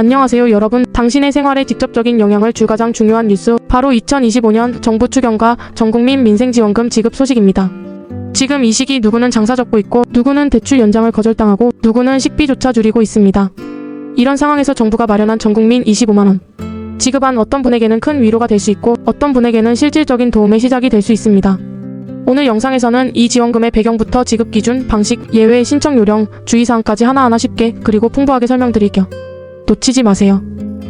안녕하세요 여러분. 당신의 생활에 직접적인 영향을 줄 가장 중요한 뉴스, 바로 2025년 정부 추경과 전국민 민생지원금 지급 소식입니다. 지금 이 시기 누구는 장사 접고 있고 누구는 대출 연장을 거절당하고 누구는 식비조차 줄이고 있습니다. 이런 상황에서 정부가 마련한 전국민 25만원 지급안 어떤 분에게는 큰 위로가 될 수 있고 어떤 분에게는 실질적인 도움의 시작이 될 수 있습니다. 오늘 영상에서는 이 지원금의 배경부터 지급 기준, 방식, 예외, 신청 요령, 주의사항까지 하나하나 쉽게 그리고 풍부하게 설명드릴게요. 놓치지 마세요.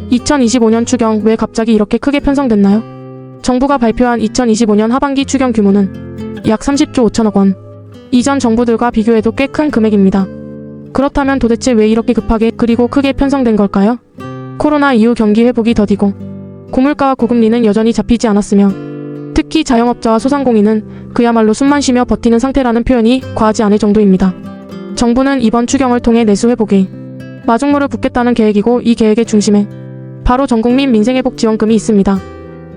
2025년 추경 왜 갑자기 이렇게 크게 편성됐나요? 정부가 발표한 2025년 하반기 추경 규모는 약 30조 5천억 원. 이전 정부들과 비교해도 꽤 큰 금액입니다. 그렇다면 도대체 왜 이렇게 급하게 그리고 크게 편성된 걸까요? 코로나 이후 경기 회복이 더디고 고물가와 고금리는 여전히 잡히지 않았으며 특히 자영업자와 소상공인은 그야말로 숨만 쉬며 버티는 상태라는 표현이 과하지 않을 정도입니다. 정부는 이번 추경을 통해 내수 회복에 마중물을 붓겠다는 계획이고 이 계획의 중심에 바로 전국민 민생회복지원금이 있습니다.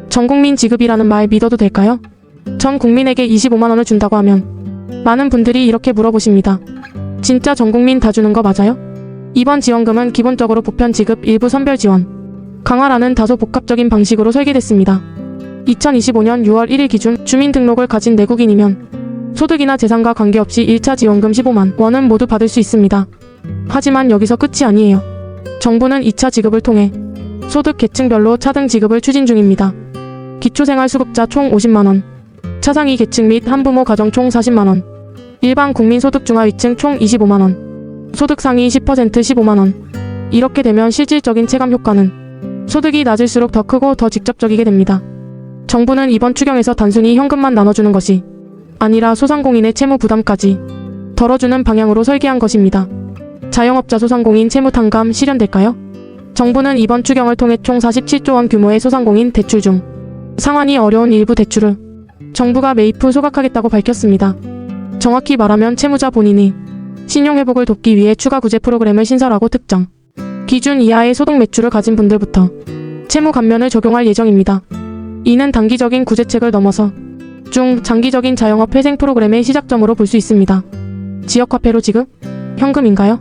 전국민 지급이라는 말 믿어도 될까요? 전 국민에게 25만원을 준다고 하면 많은 분들이 이렇게 물어보십니다. 진짜 전국민 다 주는 거 맞아요? 이번 지원금은 기본적으로 보편 지급, 일부 선별 지원, 강화라는 다소 복합적인 방식으로 설계됐습니다. 2025년 6월 1일 기준 주민등록을 가진 내국인이면 소득이나 재산과 관계없이 1차 지원금 15만 원은 모두 받을 수 있습니다. 하지만 여기서 끝이 아니에요. 정부는 2차 지급을 통해 소득 계층별로 차등 지급을 추진 중입니다. 기초생활수급자 총 50만원, 차상위 계층 및 한부모 가정 총 40만원, 일반 국민소득 중하위층 총 25만원, 소득 상위 10% 15만원. 이렇게 되면 실질적인 체감 효과는 소득이 낮을수록 더 크고 더 직접적이게 됩니다. 정부는 이번 추경에서 단순히 현금만 나눠주는 것이 아니라 소상공인의 채무 부담까지 덜어주는 방향으로 설계한 것입니다. 자영업자 소상공인 채무 탕감 실현될까요? 정부는 이번 추경을 통해 총 47조 원 규모의 소상공인 대출 중 상환이 어려운 일부 대출을 정부가 매입 후 소각하겠다고 밝혔습니다. 정확히 말하면 채무자 본인이 신용회복을 돕기 위해 추가 구제 프로그램을 신설하고 특정 기준 이하의 소득 매출을 가진 분들부터 채무 감면을 적용할 예정입니다. 이는 단기적인 구제책을 넘어서 중, 장기적인 자영업 회생 프로그램의 시작점으로 볼 수 있습니다. 지역화폐로 지급? 현금인가요?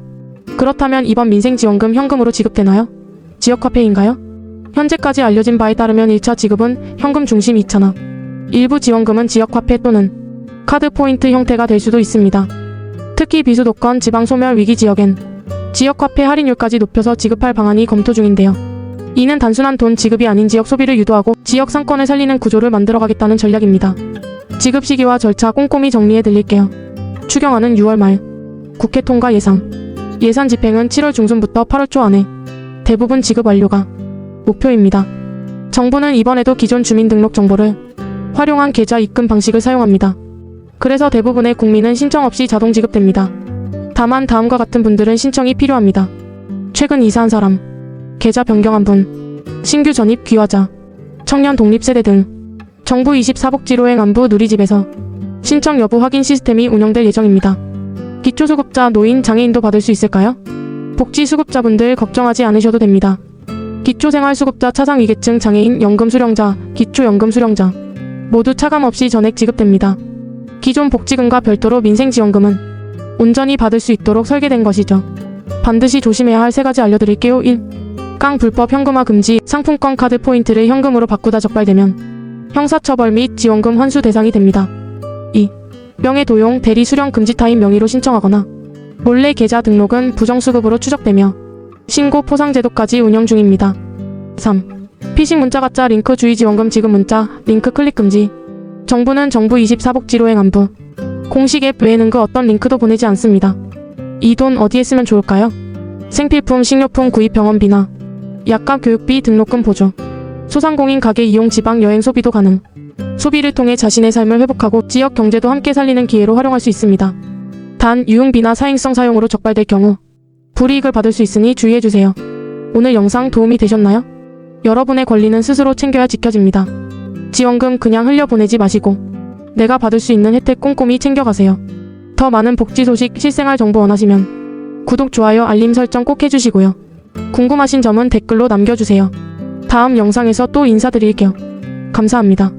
그렇다면 이번 민생지원금 현금으로 지급되나요? 지역화폐인가요? 현재까지 알려진 바에 따르면 1차 지급은 현금 중심 2차나 일부 지원금은 지역화폐 또는 카드 포인트 형태가 될 수도 있습니다. 특히 비수도권 지방 소멸 위기 지역엔 지역화폐 할인율까지 높여서 지급할 방안이 검토 중인데요. 이는 단순한 돈 지급이 아닌 지역 소비를 유도하고 지역 상권을 살리는 구조를 만들어가겠다는 전략입니다. 지급 시기와 절차 꼼꼼히 정리해 드릴게요. 추경안은 6월 말 국회 통과 예산 집행은 7월 중순부터 8월 초 안에 대부분 지급 완료가 목표입니다. 정부는 이번에도 기존 주민등록 정보를 활용한 계좌 입금 방식을 사용합니다. 그래서 대부분의 국민은 신청 없이 자동 지급됩니다. 다만 다음과 같은 분들은 신청이 필요합니다. 최근 이사한 사람, 계좌 변경한 분, 신규 전입 귀화자, 청년 독립세대 등 정부 24복지로행 안부 누리집에서 신청 여부 확인 시스템이 운영될 예정입니다. 기초수급자, 노인, 장애인도 받을 수 있을까요? 복지수급자분들 걱정하지 않으셔도 됩니다. 기초생활수급자, 차상위계층, 장애인, 연금수령자, 기초연금수령자 모두 차감 없이 전액 지급됩니다. 기존 복지금과 별도로 민생지원금은 온전히 받을 수 있도록 설계된 것이죠. 반드시 조심해야 할 3가지 알려드릴게요. 1. 깡 불법 현금화 금지. 상품권 카드 포인트를 현금으로 바꾸다 적발되면 형사처벌 및 지원금 환수 대상이 됩니다. 2. 명예 도용, 대리 수령 금지 타인 명의로 신청하거나 몰래 계좌 등록은 부정수급으로 추적되며 신고 포상 제도까지 운영 중입니다. 3. 피싱 문자 가짜 링크 주의 지원금 지급 문자, 링크 클릭 금지. 정부는 정부 24복지로행 안부 공식 앱 외에는 그 어떤 링크도 보내지 않습니다. 이 돈 어디에 쓰면 좋을까요? 생필품, 식료품 구입 병원비나 약값 교육비 등록금 보조. 소상공인 가게 이용 지방 여행 소비도 가능. 소비를 통해 자신의 삶을 회복하고 지역 경제도 함께 살리는 기회로 활용할 수 있습니다. 단 유흥비나 사행성 사용으로 적발될 경우 불이익을 받을 수 있으니 주의해주세요. 오늘 영상 도움이 되셨나요? 여러분의 권리는 스스로 챙겨야 지켜집니다. 지원금 그냥 흘려보내지 마시고 내가 받을 수 있는 혜택 꼼꼼히 챙겨가세요. 더 많은 복지 소식, 실생활 정보 원하시면 구독, 좋아요, 알림 설정 꼭 해주시고요. 궁금하신 점은 댓글로 남겨주세요. 다음 영상에서 또 인사드릴게요. 감사합니다.